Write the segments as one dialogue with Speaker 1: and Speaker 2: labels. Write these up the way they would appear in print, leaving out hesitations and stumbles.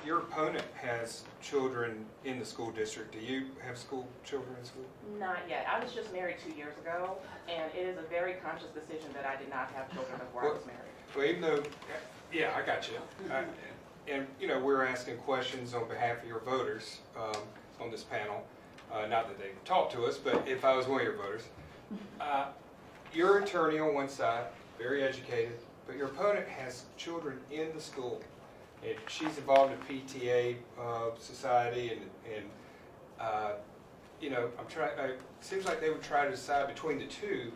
Speaker 1: your opponent has children in the school district. Do you have children in school?
Speaker 2: Not yet. I was just married 2 years ago, and it is a very conscious decision that I did not have children before I was married.
Speaker 1: Well, even though, yeah, I got you. And, you know, we're asking questions on behalf of your voters on this panel. Not that they talk to us, but if I was one of your voters. You're an attorney on one side, very educated, but your opponent has children in the school. And she's involved in PTA society, and you know, it seems like they would try to decide between the two.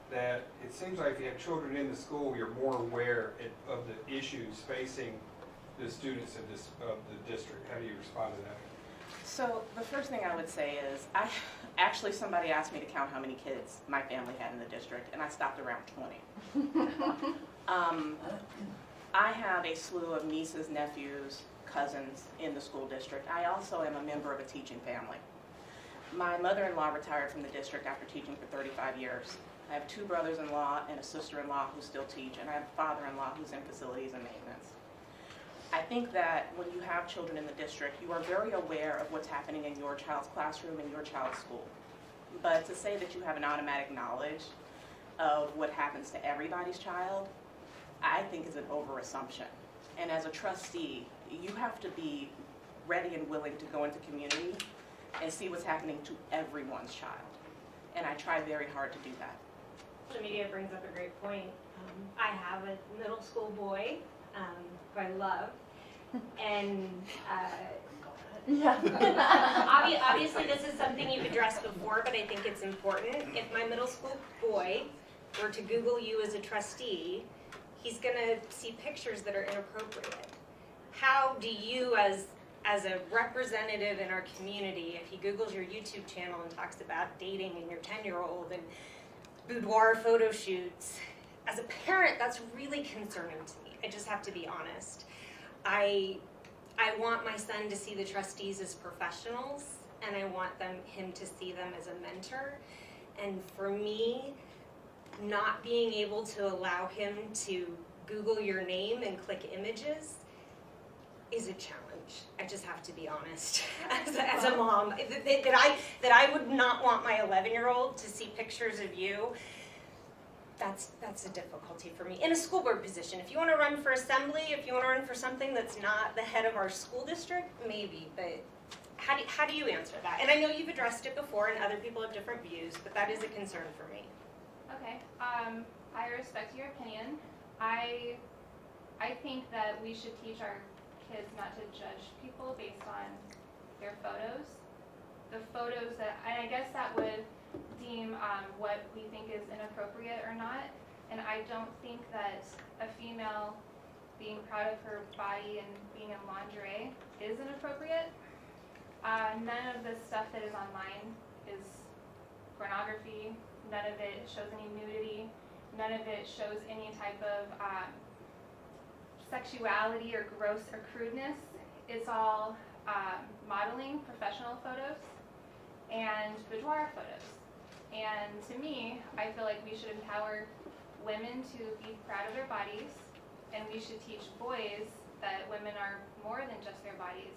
Speaker 1: That it seems like if you have children in the school, you're more aware of the issues facing the students of the district. How do you respond to that?
Speaker 2: So the first thing I would say is, somebody asked me to count how many kids my family had in the district, and I stopped around 20. I have a slew of nieces, nephews, cousins in the school district. I also am a member of a teaching family. My mother-in-law retired from the district after teaching for 35 years. I have 2 brothers-in-law and a sister-in-law who still teach, and I have a father-in-law who's in facilities and maintenance. I think that when you have children in the district, you are very aware of what's happening in your child's classroom and your child's school. But to say that you have an automatic knowledge of what happens to everybody's child, I think is an overassumption. And as a trustee, you have to be ready and willing to go into community and see what's happening to everyone's child. And I try very hard to do that.
Speaker 3: Social media brings up a great point. I have a middle school boy who I love, and obviously this is something you've addressed before, but I think it's important. If my middle school boy were to Google you as a trustee, he's going to see pictures that are inappropriate. How do you, as a representative in our community, if he Googles your YouTube channel and talks about dating and your 10-year-old and boudoir photo shoots, as a parent, that's really concerning to me. I just have to be honest. I want my son to see the trustees as professionals, and I want him to see them as a mentor. And for me, not being able to allow him to Google your name and click images is a challenge. I just have to be honest. As a mom, that I would not want my 11-year-old to see pictures of you. That's a difficulty for me. In a school board position, if you want to run for assembly, if you want to run for something that's not the head of our school district, maybe, but how do you answer that? And I know you've addressed it before and other people have different views, but that is a concern for me.
Speaker 4: Okay, I respect your opinion. I think that we should teach our kids not to judge people based on their photos. The photos that, and I guess that would deem what we think is inappropriate or not. And I don't think that a female being proud of her body and being in lingerie is inappropriate. None of the stuff that is online is pornography. None of it shows any nudity. None of it shows any type of sexuality or gross or crudeness. It's all modeling, professional photos, and boudoir photos. And to me, I feel like we should empower women to be proud of their bodies, and we should teach boys that women are more than just their bodies.